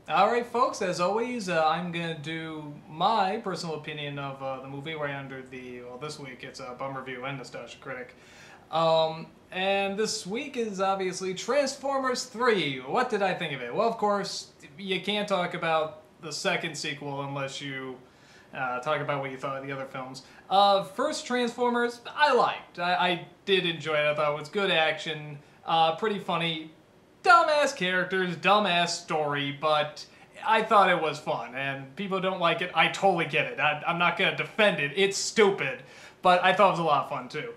Alright, folks, as always, I'm going to do my personal opinion of the movie right under this week it's a Bum Review and Nostalgia Critic. And this week is obviously Transformers 3. What did I think of it? Well, of course, you can't talk about the second sequel unless you talk about what you thought of the other films. First Transformers, I liked. I did enjoy it. I thought it was good action, pretty funny. Dumbass characters, dumbass story, but I thought it was fun, and people don't like it. I totally get it. I'm not going to defend it. It's stupid, but I thought it was a lot of fun, too.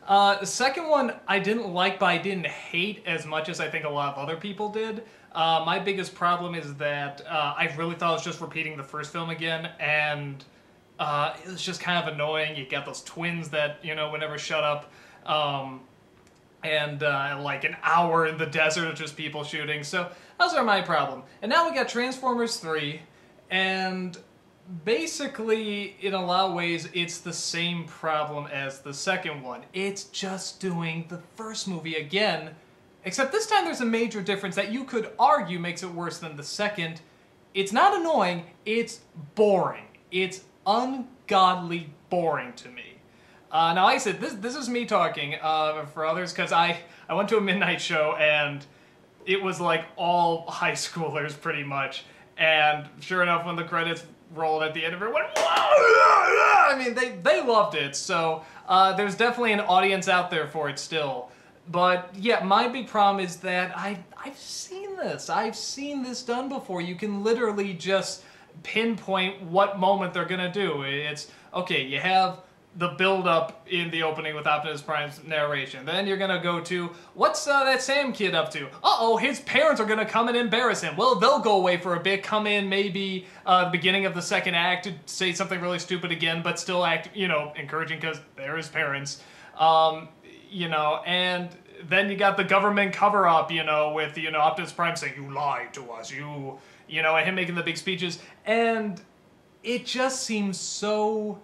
The second one I didn't like, but I didn't hate as much as I think a lot of other people did. My biggest problem is that I really thought it was just repeating the first film again, and it was just kind of annoying. You got those twins that, would never shut up. And like an hour in the desert of just people shooting. So those are my problem. And now we got Transformers 3, and basically, in a lot of ways, it's the same problem as the second one. It's just doing the first movie again, except this time there's a major difference that you could argue makes it worse than the second. It's not annoying, it's boring. It's ungodly boring to me. Now, like I said, this is me talking for others, because I went to a midnight show, and it was like all high schoolers, pretty much. And sure enough, when the credits rolled at the end, everyone went, "Whoa!" I mean, they loved it, so there's definitely an audience out there for it still. But yeah, my big problem is that I've seen this. I've seen this done before. You can literally just pinpoint what moment they're gonna do. It's, okay, you have the build-up in the opening with Optimus Prime's narration. Then you're gonna go to, what's that Sam kid up to? Uh-oh, his parents are gonna come and embarrass him. Well, they'll go away for a bit, come in maybe the beginning of the second act to say something really stupid again, but still act, encouraging because they're his parents. And then you got the government cover-up, with, Optimus Prime saying, "You lied to us, and him making the big speeches. And it just seems so,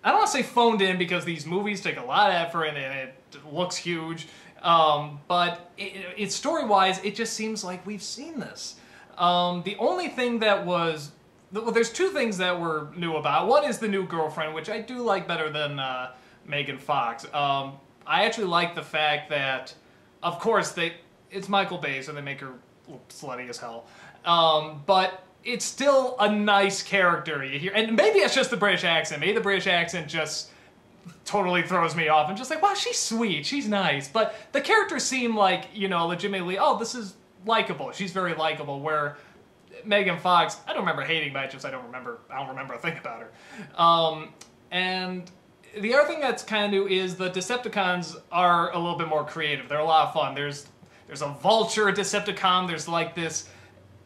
I don't want to say phoned in, because these movies take a lot of effort and it looks huge, but it's story-wise, it just seems like we've seen this. The only thing that was, well, there's two things that were new about. One is the new girlfriend, which I do like better than Megan Fox. I actually like the fact that, of course, it's Michael Bay, so they make her look slutty as hell. But it's still a nice character you hear, and maybe it's just the British accent. Maybe the British accent just totally throws me off. I'm just like, wow, she's sweet, she's nice. But the characters seem like, legitimately, oh, this is likable. She's very likable, where Megan Fox, I don't remember hating, but I don't remember a thing about her. And the other thing that's kind of new is the Decepticons are a little bit more creative. They're a lot of fun. There's a vulture Decepticon, there's like this,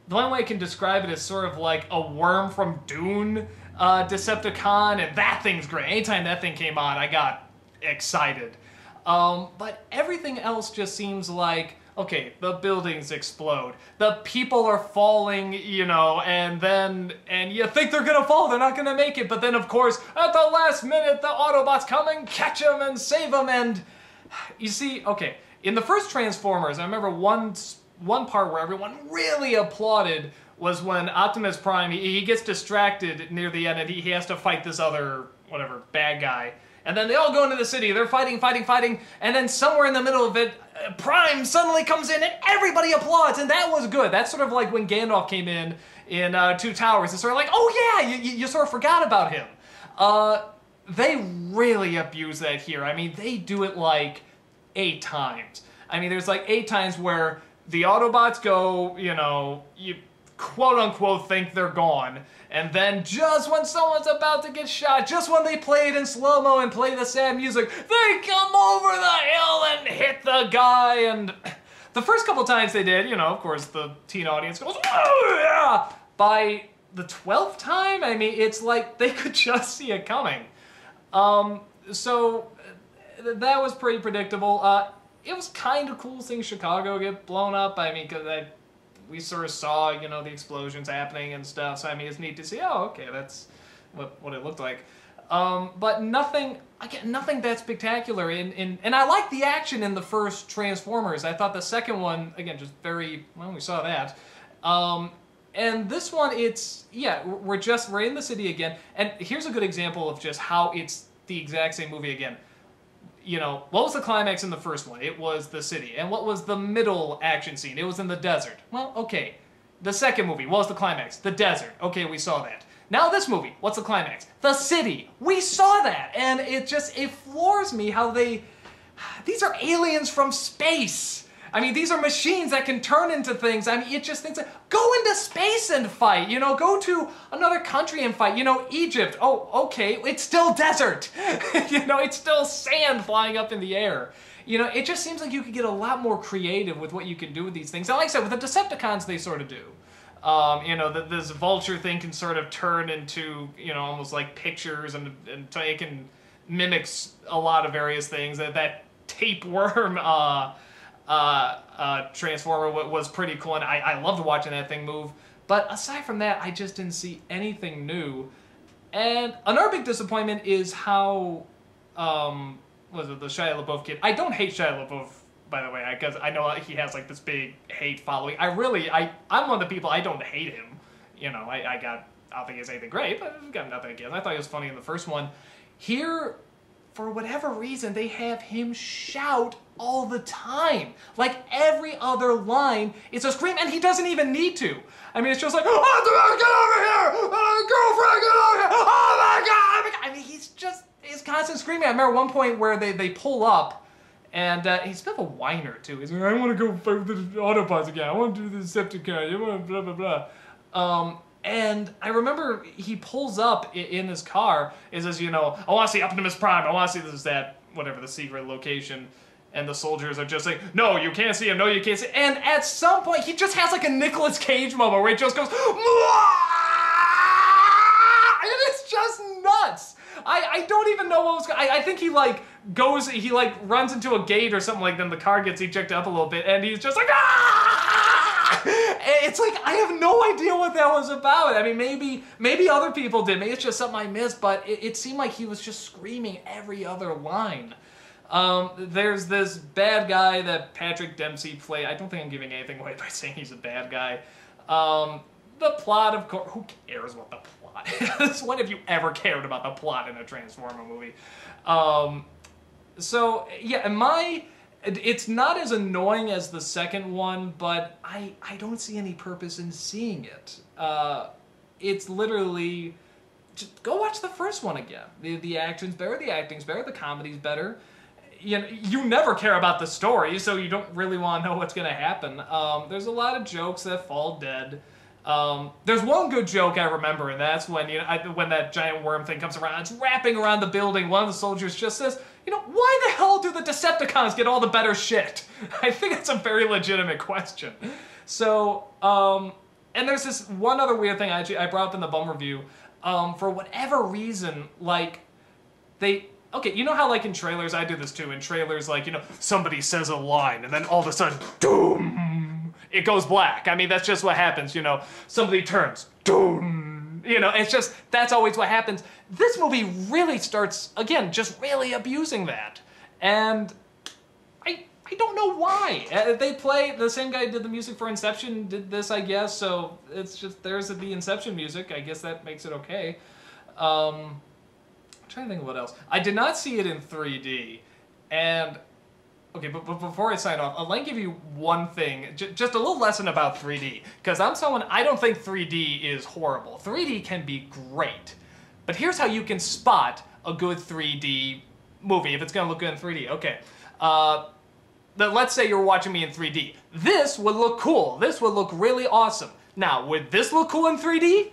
the only way I can describe it is sort of like a worm from Dune Decepticon, and that thing's great. Anytime that thing came on, I got excited. But everything else just seems like, okay, the buildings explode, the people are falling, and you think they're gonna fall, they're not gonna make it, but then of course, at the last minute, the Autobots come and catch them and save them, and you see, okay, in the first Transformers, I remember one part where everyone really applauded was when Optimus Prime, he gets distracted near the end, and he has to fight this other, whatever, bad guy. And then they all go into the city, they're fighting, and then somewhere in the middle of it, Prime suddenly comes in and everybody applauds, and that was good. That's sort of like when Gandalf came in Two Towers. It's sort of like, oh yeah, you sort of forgot about him. They really abuse that here. I mean, they do it like 8 times. I mean, there's like 8 times where the Autobots go, you quote-unquote think they're gone, and then just when someone's about to get shot, just when they play it in slow-mo and play the sad music, they come over the hill and hit the guy, and the first couple times they did, of course, the teen audience goes, "Oh yeah!" By the 12th time, I mean, it's like they could just see it coming. So that was pretty predictable. It was kind of cool seeing Chicago get blown up. I mean, because we sort of saw, the explosions happening and stuff. So, I mean, it's neat to see, oh, okay, that's what it looked like. But nothing that spectacular. And I like the action in the first Transformers. I thought the second one, again, just very, well, we saw that. And this one, we're in the city again. And here's a good example of just how it's the exact same movie again. You know, what was the climax in the first one? It was the city. And what was the middle action scene? It was in the desert. Well, okay. The second movie, what was the climax? The desert. Okay, we saw that. Now this movie, what's the climax? The city. We saw that. And it floors me how these are aliens from space. I mean, these are machines that can turn into things. I mean, it just thinks, go into space and fight, you know, go to another country and fight, you know, Egypt. Oh, okay, it's still desert. You know, it's still sand flying up in the air. You know, it just seems like you could get a lot more creative with what you can do with these things. And like I said, with the Decepticons, they sort of do. You know, this vulture thing can sort of turn into, you know, almost like pictures, and it can mimics a lot of various things. That tapeworm, Transformer was pretty cool, and I loved watching that thing move. But aside from that, I just didn't see anything new. And another big disappointment is how, was it the Shia LaBeouf kid? I don't hate Shia LaBeouf, by the way, because I know he has like this big hate following. I'm one of the people, I don't hate him. You know, I don't think he's anything great, but I've got nothing against. I thought he was funny in the first one. Here, for whatever reason, they have him shout all the time. Like every other line, it's a scream, and he doesn't even need to. I mean, it's just like, oh, get over here! Girlfriend, get over here! Oh my God! I mean, he's constant screaming. I remember one point where they pull up, and he's a bit of a whiner, too. He's like, I want to go fight with the Autobots again. I want to do the Decepticon. I want to blah, blah, blah. And I remember he pulls up in his car. It says, you know, I want to see Optimus Prime. I want to see this, that, whatever, the secret location. And the soldiers are just like, no, you can't see him. No, you can't see him. And at some point, he just has like a Nicolas Cage moment where he just goes, Mwah! And it's just nuts. I don't even know what was going on. I think he like goes, he like runs into a gate or something like that, and the car gets ejected up a little bit, and he's just like, ah! It's like, I have no idea what that was about. I mean, maybe other people did. Maybe it's just something I missed, but it seemed like he was just screaming every other line. There's this bad guy that Patrick Dempsey played. I don't think I'm giving anything away by saying he's a bad guy. The plot, of course, who cares what the plot is? When have you ever cared about the plot in a Transformer movie? So, yeah, it's not as annoying as the second one, but I don't see any purpose in seeing it. It's literally, just go watch the first one again. The action's better, the acting's better, the comedy's better. You know, you never care about the story, so you don't really want to know what's going to happen. There's a lot of jokes that fall dead. There's one good joke I remember, and that's when when that giant worm thing comes around, it's wrapping around the building. One of the soldiers just says, you know, why the hell do the Decepticons get all the better shit? I think that's a very legitimate question. So, and there's this one other weird thing I brought up in the Bum Review. For whatever reason, like, okay, you know how, like, in trailers, I do this too, in trailers, like, you know, somebody says a line, and then all of a sudden, doom, it goes black. I mean, that's just what happens, you know, somebody turns, doom, you know, it's just, that's always what happens. This movie really starts, again, just really abusing that, and I don't know why. The same guy who did the music for Inception did this, I guess, so it's just, there's the Inception music, I guess that makes it okay. I'm trying to think of what else. I did not see it in 3D, and okay, but before I sign off, I'd like to give you one thing, just a little lesson about 3D, because I'm someone, I don't think 3D is horrible. 3D can be great, but here's how you can spot a good 3D movie, if it's going to look good in 3D. Okay, let's say you're watching me in 3D. This would look cool. This would look really awesome. Now, would this look cool in 3D?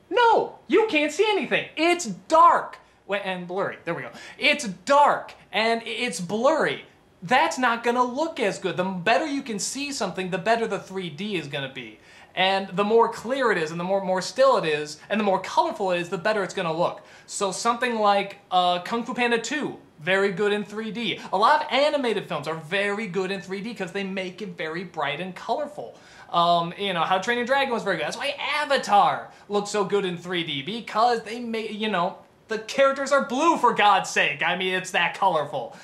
No, you can't see anything. It's dark and blurry. There we go. It's dark and it's blurry. That's not going to look as good. The better you can see something, the better the 3D is going to be. And the more clear it is, and the more still it is, and the more colorful it is, the better it's going to look. So something like Kung Fu Panda 2, very good in 3D. A lot of animated films are very good in 3D because they make it very bright and colorful. You know, How to Train Your Dragon was very good. That's why Avatar looks so good in 3D, because they made, you know, the characters are blue, for God's sake. I mean, it's that colorful.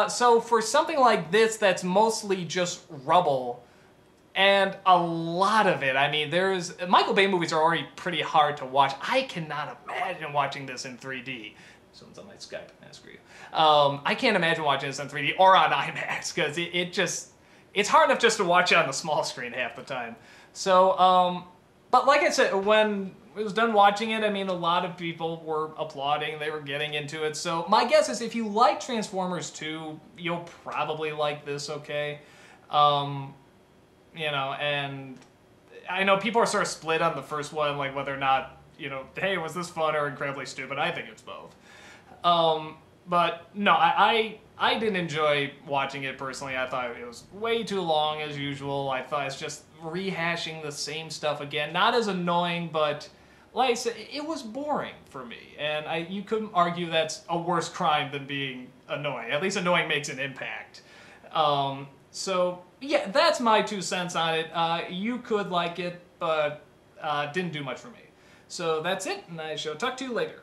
So for something like this that's mostly just rubble, And a lot of it, I mean, Michael Bay movies are already pretty hard to watch. I cannot imagine watching this in 3D. Someone's on my Skype, screw you. I can't imagine watching this in 3D or on IMAX, because it's hard enough just to watch it on the small screen half the time. So, but like I said, when I was done watching it, I mean, a lot of people were applauding, they were getting into it. So my guess is if you like Transformers 2, you'll probably like this okay. You know, and I know people are sort of split on the first one, like whether or not, you know, hey, was this fun or incredibly stupid? I think it's both. But no, I didn't enjoy watching it personally. I thought it was way too long as usual. I thought it's just rehashing the same stuff again. Not as annoying, but like I said, it was boring for me. And you couldn't argue that's a worse crime than being annoying. At least annoying makes an impact. So, yeah, that's my 2 cents on it. You could like it, but didn't do much for me. So that's it, and I shall talk to you later.